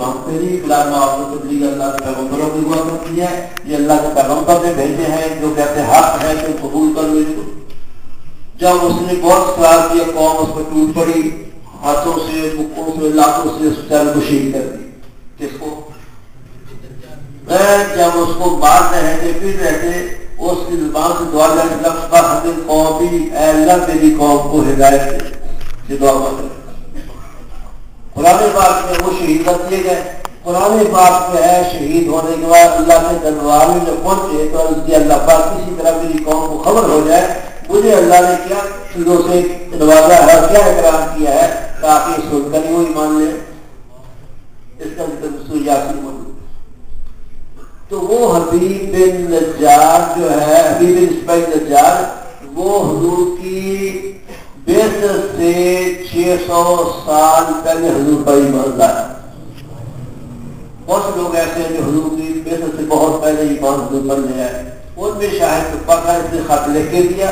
مانگتے نہیں. بلاد آپ کو تبلیغ اللہ کے پیغمبروں کی ہوا کرتی ہے. یہ اللہ کے پیغمبر نے بھیجے ہیں جو کہتے حق ہے تو قبول کر لو. جب اس نے بہت سوال کیا قوم اس پر ٹوٹ پڑی, ہاتھوں سے بکوں سے لاکھوں سے اس کو شہید کر دی. کس کو؟ جب اس کو مار رہے تھے پھر رہتے اس کی زبان سے دعا کرنے لفظ پر حضرت قومی اے اللہ میری قوم کو ہدایت سے دعا کرتے. قرآن پاک میں وہ شہید کر دیے گئے. قرآن پاک میں ہے شہید ہونے کے بعد اللہ کے دربار میں جب پہنچے تو عرض کیا اللہ پاک کسی طرح میری قوم کو خبر ہو جائے مجھے اللہ نے کیا چیزوں سے نوازا ہے, کیا اکرام کیا ہے تاکہ سن کر ہی وہ ایمان لے. اس کا ذکر سورہ یاسین موجود. تو وہ حبیب بن نجار جو ہے, حبیب بن اسماعیل نجار, وہ حضور کی بعثت سے 600 سال پہلے حضور پر ایمان لایا. بہت سے لوگ ایسے ہیں جو حضور کی بعثت سے بہت پہلے ایمان حضور پر لے آئے. ان میں شاہد پکا اس نے خط لکھ کے دیا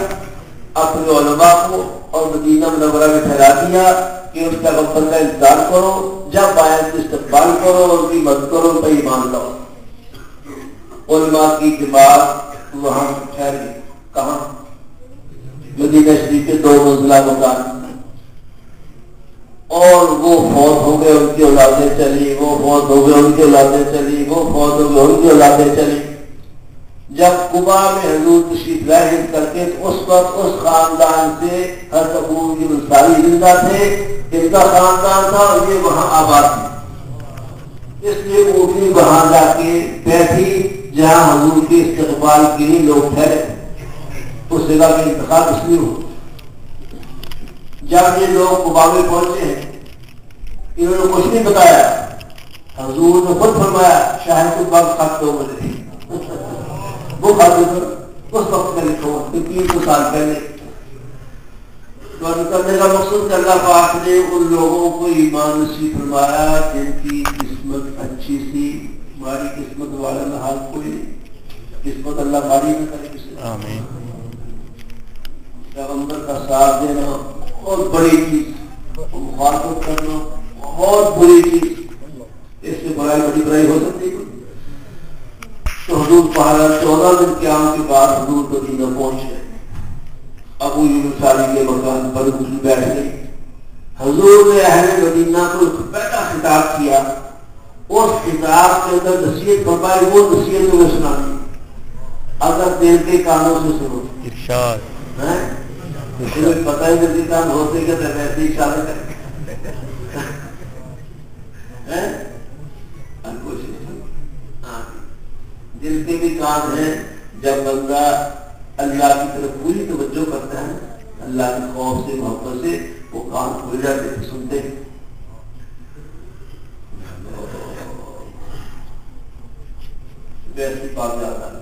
اپنے علماء کو اور مدینہ منورہ میں پھیلا دیا کہ اس پیغمبر کا انتظار کرو, جب آئے تو استقبال کرو اور ان کی مدد کرو, ان پر ایمان لاؤ. علماء کی جماعت وہاں ٹھہری. کہاں؟ مدینہ شریف کے 2 منزلہ مکان. اور وہ فوت ہو گئے, ان کی اولادیں چلی, وہ فوت ہو گئے, ان کی اولادیں چلی, وہ فوت ہو گئے, ان کی اولادیں چلی. جب قبا میں حضور تشریف لائے کر کے اس وقت اس خاندان سے حضرت ابو ایوب انصاری زندہ تھے. ان کا خاندان تھا اور یہ وہاں آباد تھے. اس لیے اونٹنی وہاں جا کے بیٹھی جہاں حضور کے استقبال کے لیے لوگ ٹھہرے. اس جگہ کا انتخاب اس لیے ہو. جب یہ لوگ قبا میں پہنچے ہیں انہوں نے کچھ نہیں بتایا. حضور نے خود فرمایا شاہد کو بات خط دو مجھے. وہ خط اس وقت میں لکھو 300 سال پہلے. تو کرنے کا مقصد کہ اللہ پاک نے ان لوگوں کو ایمان نصیب فرمایا جن کی قسمت اچھی سی. ہماری قسمت والا نہ حال کوئی قسمت اللہ باری نہ کرے کسی. آمین. پیغمبر کا ساتھ دینا بہت بڑی چیز, مخالفت کرنا بہت بری چیز. اس سے بڑی برائی ہو سکتی ہے. تو حضور پہاڑا 14 دن قیام کے بعد حضور مدینہ پہنچ گئے. ابو ایوب انصاری کے مکان پر حضور بیٹھ گئے. حضور نے اہل مدینہ کو پہلا خطاب کیا. اس خطاب کے اندر نصیحت فرمائی. وہ نصیحت تمہیں سنانی اگر دل کے کانوں سے سنو. ارشاد تمہیں پتہ ہی نہیں کام ہوتے کہ ویسے ہی اشارے کریں. دل کے بھی کام ہیں. جب بندہ اللہ کی طرف پوری توجہ کرتا ہے اللہ کے خوف سے محبت سے وہ کام کھل جاتے ہیں, سنتے ہیں. ویسے پاک جاتا ہے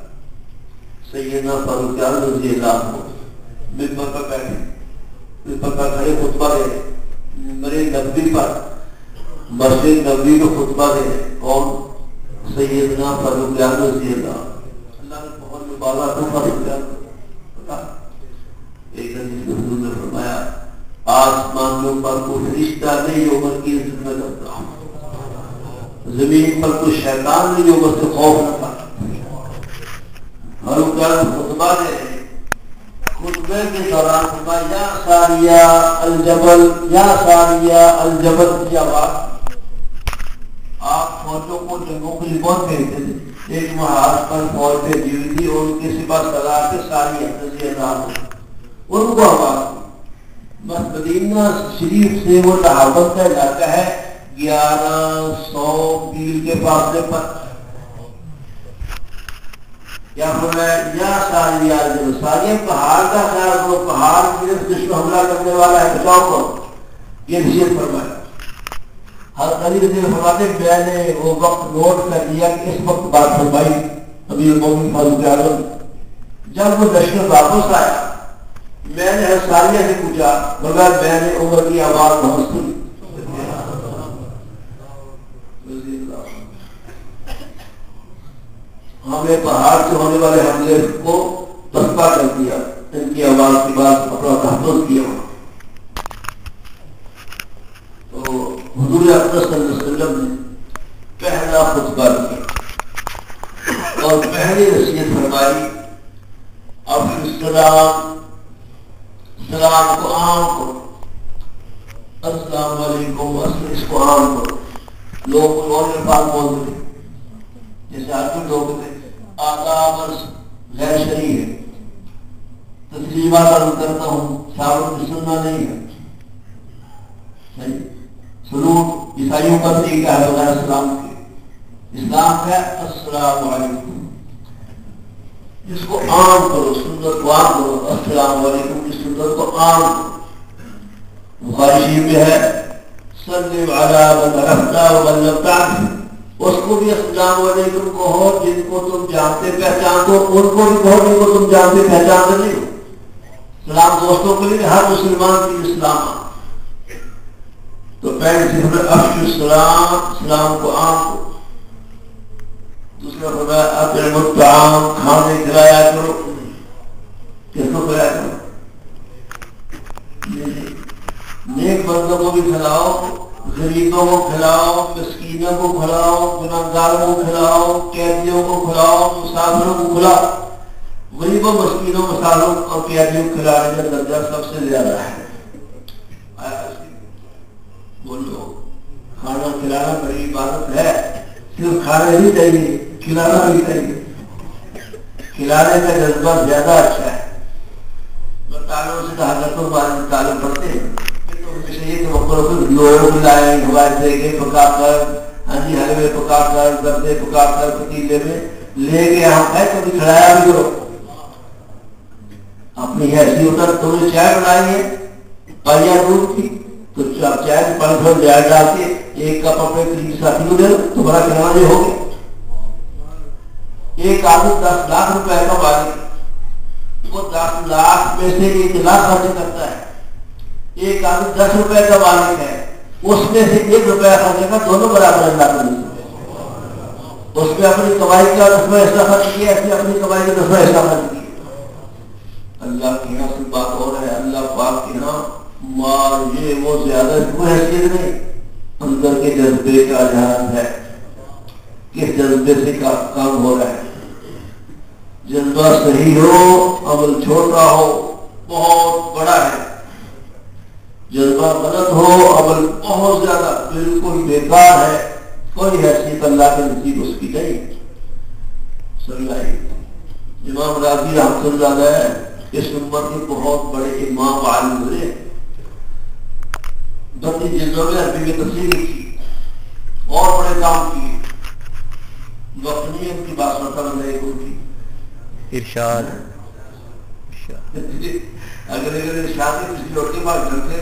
سیدنا فاروق اعظم رضی اللہ عنہ ممبر پر بیٹھے, ممبر پر کھڑے خطبہ دے. مرے نبوی پر مسجد نبوی کو خطبہ دے. کون؟ سیدنا فاروق اعظم رضی اللہ. اللہ نے بہت مبارک تھا فاروق اعظم. ایک حدیث میں حضور نے فرمایا آسمانوں پر کوئی فرشتہ نہیں عمر کی عزت میں کرتا, زمین پر کوئی شیطان نہیں عمر سے خوف نہ کرتا. فاروق اعظم خطبہ دے رہے. خطبے کے دوران فرمایا یا ساریہ الجبل, یا ساریہ الجبل کی آواز. آپ فوجوں کو جنگوں کے لیے بہت بھیجتے تھے. ایک محاذ پر فوج بھیجی ہوئی تھی اور ان کے سپاہ سالار کے ساری رضی اللہ عنہ ان کو آواز. بس مدینہ شریف سے وہ صحابت کا علاقہ ہے 1100 میل کے فاصلے پر. کیا فرمایا یا ساریہ الجبل. ساریہ پہاڑ کا خیال کرو, پہاڑ کی طرف جس کو حملہ کرنے والا ہے بچاؤ کرو. یہ نصیحت فرمایا. حضرت علی رضی اللہ عنہ فرماتے میں نے وہ وقت نوٹ کر لیا کہ اس وقت بات فرمائی امیر المومنین فاروق اعظم. جب وہ لشکر واپس آیا میں نے ساریہ سے پوچھا مگر میں نے عمر کی آواز بہت سنی. ہمیں پہاڑ سے ہونے والے حملے کو پسپا کر دیا. ان کی آواز کے بعد اپنا تحفظ کیا. تو حضور اقدس صلی اللہ علیہ وسلم نے السلام علیکم اس کو عام کرو. لوگ کوئی اور الفاظ بولتے تھے جیسے آج بھی لوگ تھے آداب غیر شرعی ہے، تسلیمات عرض کرتا ہوں، ثابت سننا نہیں ہے. سلوک عیسائیوں کا طریقہ ہے بغیر اسلام کے. اسلام ہے السلام علیکم، اس کو عام کرو، سنت کو عام کرو. السلام علیکم کی سنت کو عام کرو. بخاری شریف میں ہے صلی علی من عرفت ومن لم تعرف، اس کو بھی السلام علیکم کہو جن کو تم جانتے پہچانتے ہو، ان کو بھی کہو جن کو تم جانتے پہچانتے نہیں ہو. سلام دوستوں کے لیے، ہر مسلمان کی اسلام. تو پہلے صرف افشوا السلام، سلام کو عام کو. دوسرا فرمایا اطعموا الطعام، کھانے کھلایا کرو. کس کو کھلایا کرو؟ نیک بندوں کو بھی کھلاؤ، غریبوں کو کھلاؤ، مسکینوں کو کھلاؤ، گناہگاروں کو کھلاؤ، قیدیوں کو کھلاؤ، مسافروں کو کھلاؤ. غریبوں، مسکینوں، مسافروں اور قیدیوں کو کھلانے کا درجہ سب سے زیادہ ہے. بولو، کھانا کھلانا بڑی عبادت ہے. صرف کھانا نہیں چاہیے، کھلانا بھی چاہیے. کھلانے کا جذبہ زیادہ اچھا ہے. میں تعلیم سے حضرتوں والے تعلیم پڑھتے ہیں تو ہمیشہ یہ توقع لوگ ملائیں ہمارے دیگے پکا کر، ہاں جی حلوے پکا کر، گردے پکا کر پتیلے میں لے کے یہاں ہے تو کھلایا بھی کرو. اپنی حیثیت پر تم نے چائے بنائی ہے پالیا دودھ کی تو چائے کے پانی تھوڑا جائے ڈال کے ایک کپ اپنے کسی ساتھی کو دے دو تو بڑا کھلانا ہو گیا. ایک آدمی 10 لاکھ روپے کا مالک، وہ 10 لاکھ میں سے 1 لاکھ خرچ کرتا ہے. ایک آدمی 10 روپے کا مالک ہے، اس میں سے 1 روپیہ خرچ کرنا، دونوں برابر اللہ کے لیے. اس میں اپنی کمائی کا 10واں حصہ خرچ کیا، اس نے اپنی کمائی کا 10واں حصہ خرچ کیا. اللہ کے یہاں سے بات ہو رہا ہے، اللہ پاک کے یہاں مال یہ وہ زیادہ کوئی حیثیت نہیں، اندر کے جذبے کا اظہار ہے. کس جذبے سے کام ہو رہا ہے. جذبہ صحیح ہو، عمل چھوٹا ہو بہت بڑا ہے. جذبہ غلط ہو، عمل بہت زیادہ بالکل بیکار ہے. کوئی حیثیت اللہ کے نزدیک اس کی نہیں. صلی اللہ امام راضی رحمۃ اللہ علیہ اس امت کے بہت بڑے امام عالم ہوئے. 32 جلدوں میں عربی میں تفسیر کی اور بڑے کام کیے. وقت نہیں ان کی بات مطلب نہیں ہوتی. ارشاد اگر ارشاد ہے کسی اور کے پاس کرتے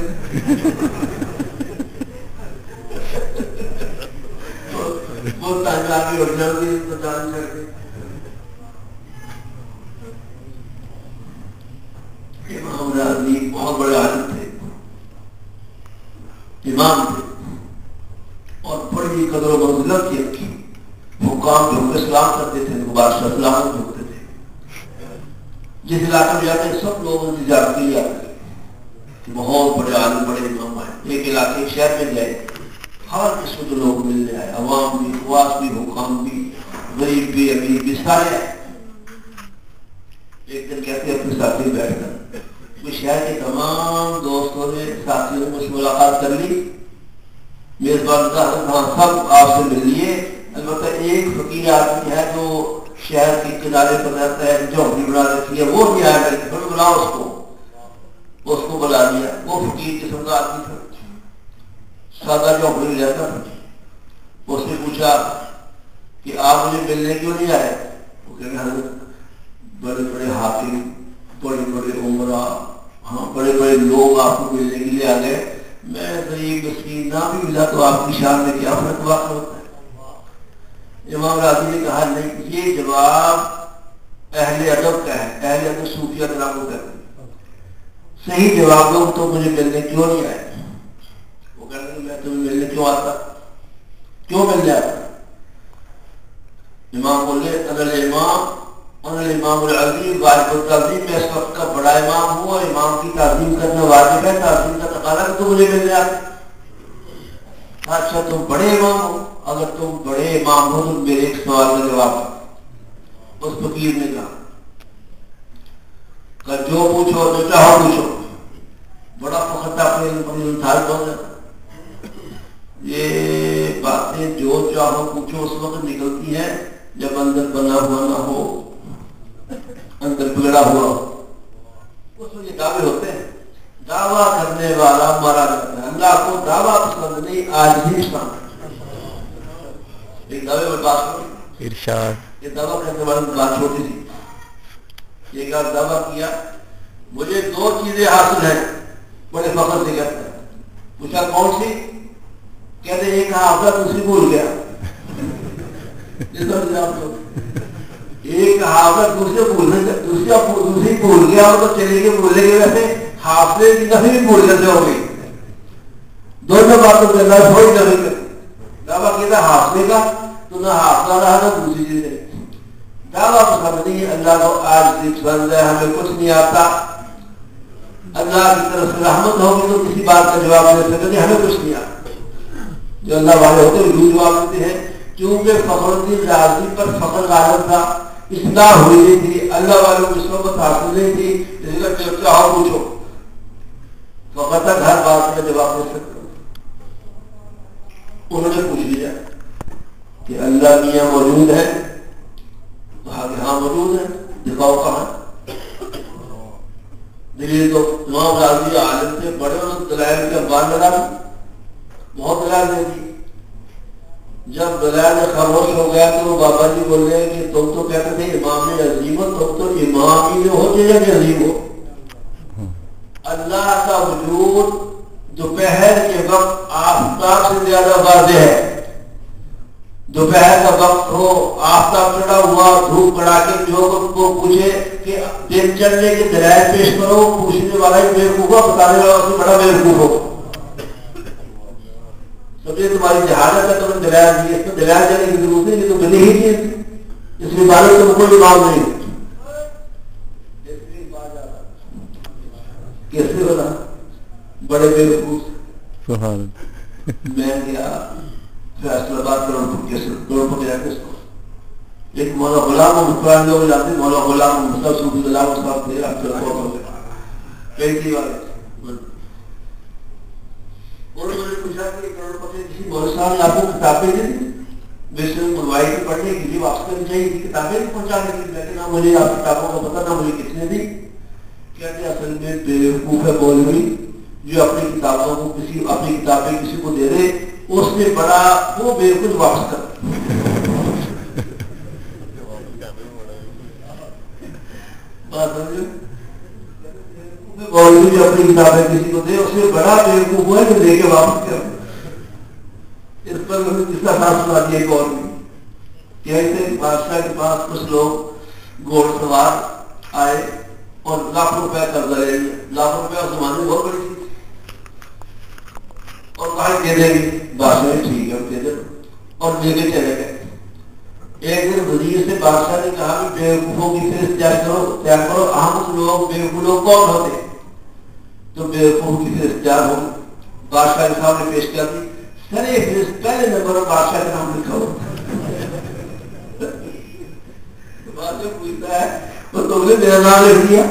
وہ تاجاری اور جلدی جان کرتے. امام راضی بہت بڑے عالم تھے، امام تھے اور بڑی قدر و منزلت کی رکھی. حکام جو اسلام کرتے تھے وہ بادشاہ سلامت ہوتے تھے. جس علاقے میں جاتے ہیں سب لوگوں کی جاتی جاتے ہیں بہت بڑے عالم بڑے امام آئے. ایک علاقے ایک شہر میں گئے، ہر قسم کے لوگ ملنے آئے، عوام بھی، خواص بھی، حکام بھی، غریب بھی، امیر بھی، سارے. ایک دن کہتے ہیں اپنے ساتھی بیٹھ کر شہر کے تمام دوستوں نے ساتھیوں نے ملاقات کر لی. میزبان سب آپ سے مل لیے. البتہ ایک فقیر آدمی ہے جو شہر کے کنارے پر رہتا ہے، جھونپڑی بنا رکھی ہے، وہ بھی آیا کر بلاؤ اس کو بلا لیا. وہ فقیر قسم کا آدمی تھا، سادہ جھونپڑی میں رہتا تھا. اس نے پوچھا کہ آپ مجھے ملنے کیوں نہیں آئے؟ وہ کہتے ہیں بڑے بڑے حاکم، بڑے بڑے عمرا، ہاں بڑے بڑے لوگ آپ کو ملنے کے لیے آ گئے، میں غریب مسکین نہ بھی ملا تو آپ کی شان میں کیا فرق واقع ہوتا ہے. امام راضی نے کہا نہیں، یہ جواب اہل ادب کا ہے، اہل ادب صوفیہ کرام کا ہے. صحیح جواب دو تو مجھے ملنے کیوں نہیں آئے؟ وہ کہتے ہیں میں تمہیں ملنے کیوں آتا، کیوں مل جاتا؟ امام بولے انا الامام العظیم واجب التعظیم، میں اس وقت کا بڑا امام ہوں اور امام کی تعظیم کرنا واجب ہے. تعظیم کا تقاضا کہ تم مجھے مل جاتے. اچھا تم بڑے امام ہو، اگر تم بڑے امام ہو تو میرے ایک سوال کا جواب. اس فقیر نے کہا کہ جو پوچھو جو چاہو پوچھو. بڑا فخر تھا اپنے تھال بول رہا. یہ باتیں جو چاہو پوچھو اس وقت نکلتی ہیں جب اندر بنا ہوا نہ ہو، اندر بگڑا ہوا ہو، اس میں یہ دعوے ہوتے ہیں. دعویٰ کرنے والا مارا جاتا ہے. اللہ کو دعویٰ پسند نہیں، آج بھی پسند ہے. ایک دعوے میں بات کرو ارشاد. یہ دعویٰ کرنے والی بات چھوٹی سی. ایک آدھ دعویٰ کیا مجھے 2 چیزیں حاصل ہیں، بڑے فخر سے کہتا ہے. پوچھا کون سی؟ کہتے ایک حافظ دوسری بھول گیا. ایک حافظ دوسری بھول گیا اور تو چلے گئے بھولے گئے. ویسے حافظے کی نفی بھی بھول جاتے ہو گئی. دونوں باتوں کے اندر تھوڑی نفی کر دعویٰ کیا تھا حافظے کا تو نہ حافظہ رہا نہ دوسری چیزیں. دعویٰ پسند نہیں. اللہ کو آج بھی پسند ہے. ہمیں کچھ نہیں آتا. اللہ کی طرف سے رحمت ہوگی تو کسی بات کا جواب دے سکتے نہیں. ہمیں کچھ نہیں آتا. جو اللہ والے ہوتے ہیں وہ جواب دیتے ہیں. کیونکہ فخر الدین رازی پر فخر غالب تھا، اصلاح ہوئی نہیں تھی، اللہ والوں کی صحبت حاصل نہیں تھی. اس کا جب چاہو پوچھو، فخر تک ہر بات میں جواب دے سکتے. انہوں نے پوچھ لیا کہ اللہ میاں موجود ہے؟ کہا کہ ہاں موجود ہے. دکھاؤ کہاں. دلیل تو امام راضی عالم تھے، بڑے دلائل کے انبار لگا بہت دلائل دے دی. جب دلائل خاموش ہو گیا تو وہ بابا جی بول رہے ہیں کہ تم تو کہتے تھے امام عظیمت، تم تو امام ہی ہو یا کہ عظیم ہو. اللہ کا وجود دوپہر کے وقت آفتاب سے زیادہ واضح ہے. دوپہر کا وقت ہو، آفتاب چڑھا ہوا، دھوپ کڑا کے جو کو پوچھے کہ دن چڑھنے کے دلائل پیش کرو، پوچھنے والا ہی بیوقوف ہو، بتانے والا اس سے بڑا بیوقوف ہو. سمجھے تمہاری جہالت ہے، تمہیں دلائل دی. اس کو دلائل دینے کی ضرورت نہیں، یہ تو بنی ہی چیز. اس کے بارے میں کوئی امام نہیں. کیسے ہونا بڑے بیوقوف. میں گیا فیصلہ باد کروڑ پکڑا کے اس کو ایک مولا غلام محمد لوگ جاتے ہیں. مولا غلام محمد صوفی غلام صاحب تھے، اب چل ہو گئے پینتی والے. انہوں نے پوچھا کہ کروڑ پکڑے کسی مولا صاحب نے آپ کو کتابیں دی ویسے منوائی کی پڑھنے کی لیے واپس کرنی چاہیے تھی، کتابیں پہنچانے کی. لیکن نہ مجھے آپ کتابوں کا پتہ، نہ مجھے کس نے دی. کہتے اصل میں بیوقوف ہے مولوی جو اپنی کتابوں کو اپنی کتابیں کسی کو دے دے، اس نے بڑا وہ بیوقوف واپس کر. مولوی جو اپنی کتابیں کسی کو دے، اس نے بڑا بیوقوف ہوا ہے جو دے کے واپس کر. اس پر اس کا خاص سنا دیا ایک اور بھی کہ ایسے بادشاہ کے پاس کچھ لوگ گھوڑ سوار آئے اور لاکھ روپے قرضہ لے لیا. لاکھ روپے اس زمانے میں بہت بڑی چیز اور کہا دے دیں گے. بادشاہ نے ٹھیک ہے دے دیں اور لے کے چلے گئے. ایک دن وزیر سے بادشاہ نے کہا کہ بیوقوفوں کی فہرست تیار کرو. اہم لوگ بیوقوف لوگ کون ہوتے؟ تو بیوقوف کی فہرست تیار ہو. بادشاہ کے سامنے پیش کر دی. سر یہ فہرست پہلے نمبر پر بادشاہ کا نام لکھا ہو. بادشاہ پوچھتا ہے تو تم نے میرا نام لکھ دیا.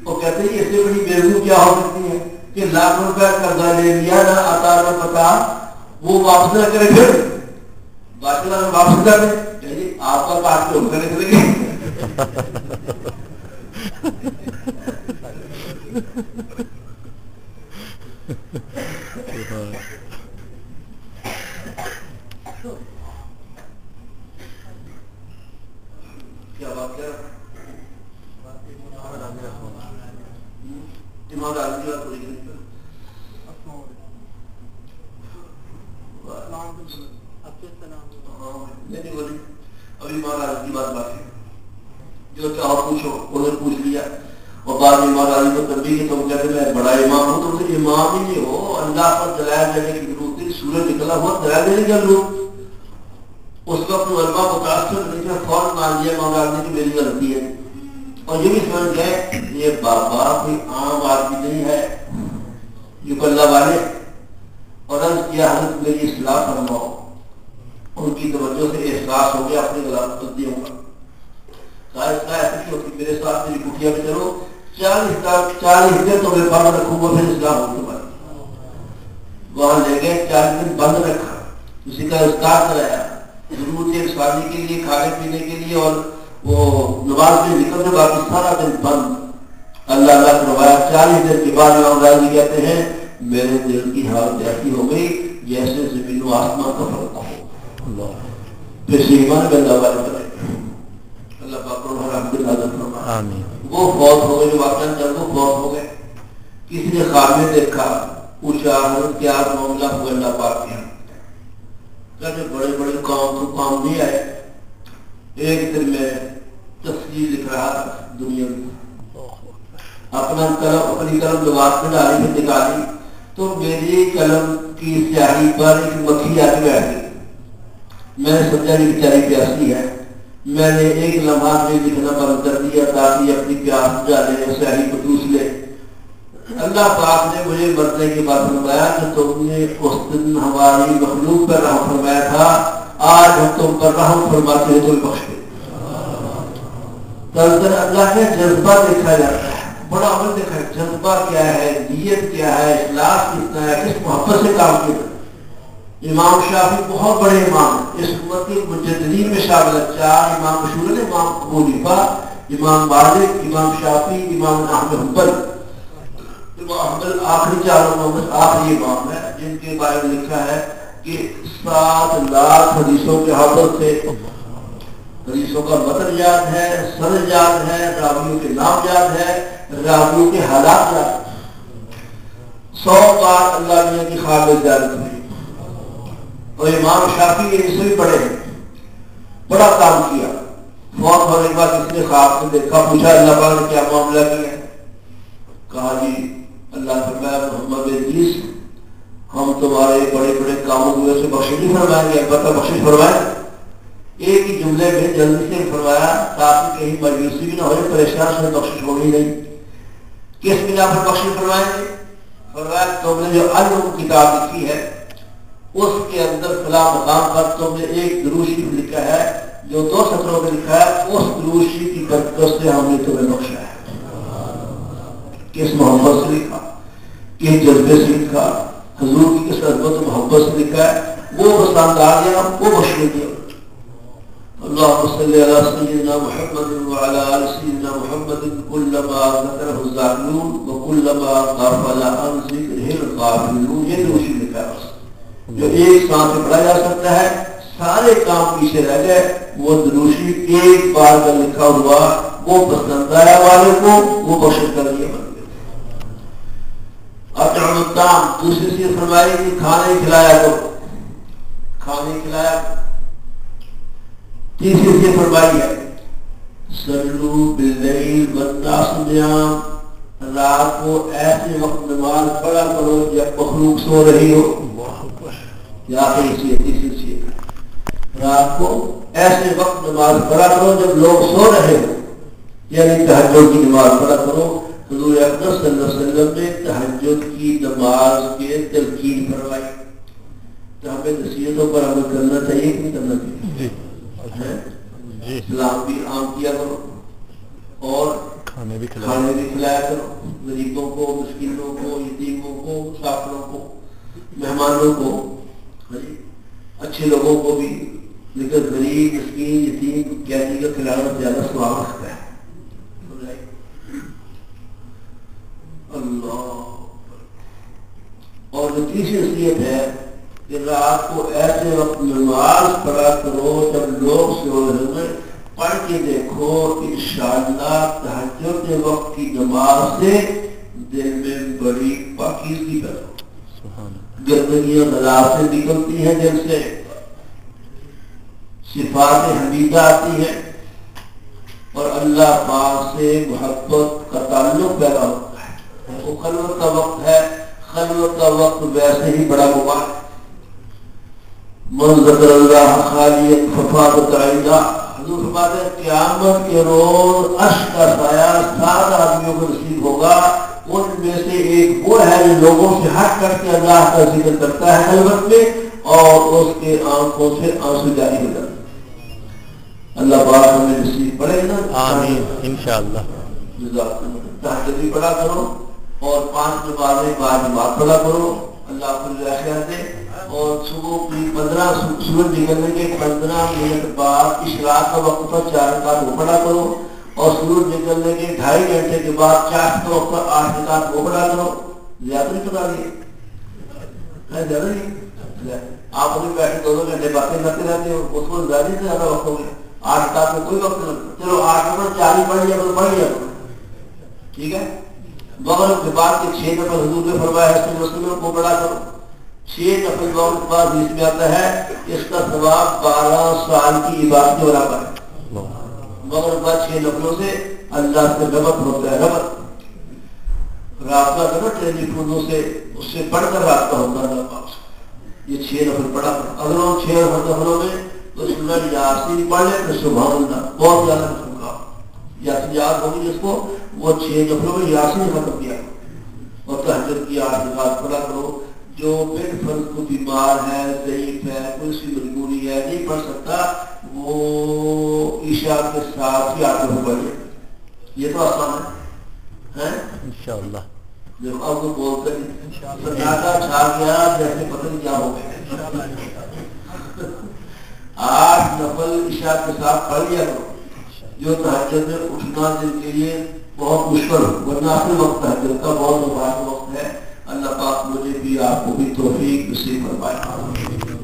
وہ کہتے ہیں اس سے بڑی بیوقوف کیا ہو سکتی ہے کہ لاکھ روپے قرضہ لے لیا، نہ عطا نہ پتا، وہ واپس نہ کرے. پھر بادشاہ نے واپس کر دیں کہ آپ کا کاٹ کے کرنے چلے گئے. کیا بات ہے ابھی مہاراج کی بات باقی جو چاہو پوچھو. انہوں نے پوچھ لیا اور بعد میں مہاراج کو تنبیہ کی. تم کہتے میں بڑا امام ہوں. تم سے امام ہی نہیں ہو. اللہ پر دلائل دینے کی ضرورت تھی. سورج نکلا ہوا دلائل دینے کی ضرورت. اس وقت علماء متاثر نہیں تھے، فوراً مان لیا مہاراج نے کہ میری غلطی ہے. اور یہ بھی سمجھ گئے یہ بابا کوئی عام آدمی نہیں ہے، یہ اللہ والے. اور عرض کیا حضرت میری اصلاح فرماؤ. ان کی توجہ سے احساس ہو گیا اپنی غلط غلطیوں کا. میرے ساتھ میری کٹیا میں چلو 40 دن تو میں پاس رکھوں گا، پھر اصلاح ہوگی تمہاری. وہاں لے گئے 4 دن بند رکھا، اسی کا اذکار کرایا ضرورت انسانی کے لیے، کھانے پینے کے لیے، اور وہ نماز میں نکلنے باقی سارا دن بند۔ اللہ اللہ فرمایا 40 دن کے بعد امام راضی کہتے ہیں میرے دل کی حالت ایسی ہو گئی جیسے زمین و آسمان کا فرق ہو، پھر سے ایمان میں اللہ والے بنے۔ اللہ پاک کو رحمت نازل فرمائے۔ آمین۔ وہ فوت ہو گئے جو واقعہ جب وہ فوت ہو گئے، کسی نے خواب میں دیکھا، پوچھا حضرت کیا معاملہ ہوا؟ اللہ پاک کے کہتے بڑے بڑے کام تو کام نہیں آئے، ایک دن میں تصویر لکھ رہا تھا دنیا میں، اپنی قلم دوبارہ میں ڈالی میں نکالی تو میری قلم کی سیاہی پر ایک مکھی آ کے بیٹھ گئی۔ میں نے سمجھا کہ بیچاری پیاسی ہے، میں نے ایک لمحہ میں لکھنا بند کر دیا تاکہ اپنی پیاس بجھا لے، سیاہی کو چوس لے۔ اللہ پاک نے مجھے مرنے کے بعد فرمایا کہ تم نے اس دن ہماری مخلوق پر رحم فرمایا تھا، آج ہم تم پر رحم فرماتے ہیں، تمہیں بخش دے۔ اللہ کا جذبہ دیکھا جاتا ہے، بڑا عمل دیکھا ہے، جذبہ کیا ہے، نیت کیا ہے، اخلاص کتنا ہے، کس محبت سے کام کیا۔ امام شافعی بہت بڑے امام ہیں، اس امت کے مجددین میں شامل ہیں۔ 4 امام مشہور ہیں، امام ابو حنیفہ، امام مالک، امام شافعی، امام احمد حنبل۔ امام آخری 4 امام میں آخری امام ہے جن کے بارے میں لکھا ہے کہ 7 لاکھ حدیثوں کے حافظ تھے۔ حدیثوں کا متن یاد ہے، سند یاد ہے، راویوں کے نام یاد ہے، راویوں کے حالات یاد ہے۔ 100 بار اللہ میاں کی خواب میں زیارت ہوئی، اور امام شافعی ان سے بھی بڑے ہیں، بڑا کام کیا۔ فوت ہونے کے بعد کسی نے خواب سے دیکھا، پوچھا اللہ پاک نے کیا معاملہ کیا؟ کہا جی اللہ فرمایا محمد ادریس ہم تمہارے بڑے بڑے کاموں کی وجہ سے بخشش نہیں فرمائیں گے، البتہ بخشش فرمائیں۔ ایک ہی جملے میں جلدی سے فرمایا تاکہ کہیں مایوسی بھی نہ ہو، پریشان سے بخشش ہوگی نہیں۔ کس بنا پر بخشش فرمائیں گے؟ فرمایا تم نے جو علم کتاب لکھی ہے اس کے اندر فلاں مقام پر تم نے ایک درود شریف لکھا ہے جو 2 سطروں میں لکھا ہے، اس درود شریف کی برکت سے ہم نے تمہیں بخشا ہے۔ کس محبت سے لکھا، کس جذبے سے لکھا، حضور کی کس عظمت و محبت سے لکھا ہے، وہ پسند آ گیا، وہ بخش دیا۔ اللهم صل على سيدنا محمد وعلى آل سيدنا محمد كلما ذكره الذاكرون وكلما غفل عن ذكره الغافلون۔ یہ روشی لکھا ہے جو ایک ساتھ میں پڑھا جا سکتا ہے، سارے کام پیچھے رہ گئے، وہ دروشی ایک بار کا لکھا ہوا وہ پسند آیا والے کو، وہ بخش کر دیا بن گیا۔ اطعم الطعام، دوسری چیز فرمائی کہ کھانے کھلایا کرو، کھانے کھلایا۔ تیسری چیز فرمائی ہے صلو باللیل والناس نیام، رات کو ایسے وقت نماز پڑھا کرو جب مخلوق سو رہی ہو۔ یا تیسری چیز رات کو ایسے وقت نماز پڑھا کرو جب لوگ سو رہے ہو، یعنی تہجد کی نماز پڑھا کرو۔ حضور اقدس صلی اللہ علیہ وسلم نے تہجد کی نماز کے تلقین فرمائی، تو ہمیں نصیحتوں پر عمل کرنا چاہیے کہ نہیں کرنا چاہیے؟ اسلام بھی عام کیا کرو اور کھانے بھی کھلایا کرو، غریبوں کو، مسکینوں کو، یتیموں کو، مسافروں کو، مہمانوں کو، اچھے لوگوں کو بھی، لیکن غریب مسکین یتیم قیدی کا کھلانا زیادہ ثواب رکھتا ہے۔ اللہ۔ اور جو تیسری نصیحت ہے کہ رات کو ایسے وقت نماز پڑھا کرو جب لوگ سو رہے ہیں، پڑھ کے دیکھو انشاءاللہ تہجد کے وقت کی نماز سے دل میں بڑی پاکیزگی پیدا ہوتی، گندگیاں غلا سے نکلتی ہیں، دل سے صفات حمیدہ آتی ہیں، اور اللہ پاک سے محبت کا تعلق پیدا ہوتا ہے۔ وہ خلوت کا وقت ہے، خلوت کا وقت ویسے ہی بڑا مبارک ہے۔ من ذکر اللہ خالیہ ففاضت عینہ، حضور فرماتے ہیں قیامت کے روز عرش کا سایہ 7 آدمیوں کو نصیب ہوگا، ان میں سے ایک وہ ہے جو لوگوں سے ہٹ کر کے اللہ کا ذکر کرتا ہے خلوت میں، اور اس کے آنکھوں سے آنسو جاری ہو جاتے ہیں۔ اللہ پاک ہمیں نصیب پڑے نا، آمین انشاءاللہ۔ تہجد بھی پڑھا کرو اور 5 نمازیں بعد نماز پڑھا کرو، اللہ آپ کو خیر دے. اور صبح کی 15 سورج نکلنے کے 15 منٹ بعد اشراق کا وقت پر 4 رکعت وہ پڑھا کرو, اور سورج نکلنے کے 2.5 گھنٹے کے بعد 4 کا وقت پر 8 رکعت وہ پڑھا کرو. زیادہ نہیں پڑھا رہی زیادہ نہیں, آپ ابھی بیٹھے 2 گھنٹے باتیں کرتے رہتے ہو, اس کو زیادہ سے زیادہ وقت ہو گیا. 8 رکعت میں کوئی وقت نہیں, چلو 8 نمبر 4 ہی پڑھ لیا تو پڑھ لیا کرو, ٹھیک ہے. مغرب کے بعد کے 6 نفل حضور نے فرمایا ہے کہ مسلموں کو پڑھا کرو. 6 نفل مغرب کے بعد اس میں آتا ہے اس کا ثواب 12 سال کی عبادت کے برابر ہے. مغرب بعد 6 نفلوں سے اللہ سے ربط ہوتا ہے, ربط رابطہ کرو ٹیلی فونوں سے, اس سے پڑھ کر رابطہ ہوتا ہے اللہ پاک سے. یہ 6 نفل پڑھا کرو. اگر وہ 6 نفلوں میں تو سورہ یاسین پڑھ لے تو سبحان اللہ, بہت زیادہ نفل کا یاسین یاد ہوگی جس کو, وہ 6 نفلوں میں یاسین ختم کیا کرو. اور تہجد کی 8 رکعت پڑھا کرو. جو بن فرض کو بیمار ہے, ضعیف ہے, کوئی سی مجبوری ہے, نہیں پڑھ سکتا, وہ عشاء کے ساتھ ہی آتے ہوئے پڑھ لے. یہ تو آسان ہے انشاءاللہ. جب اب وہ بولتے ہیں سناٹا چھا گیا جیسے پتہ نہیں کیا ہو گیا. 8 نفل عشاء کے ساتھ پڑھ لیا کرو. جو تہجد میں اٹھنا دن کے لیے بہت مشکل ہو, ورنہ اپنے وقت تہجد کا بہت مبارک وقت ہے. اللہ پاک مجھے بھی آپ کو بھی توفیق نصیب فرمائے.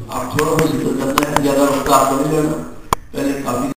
آپ تھوڑا بہت تو کرنا ہے, زیادہ وقت آپ کو نہیں لینا, پہلے کافی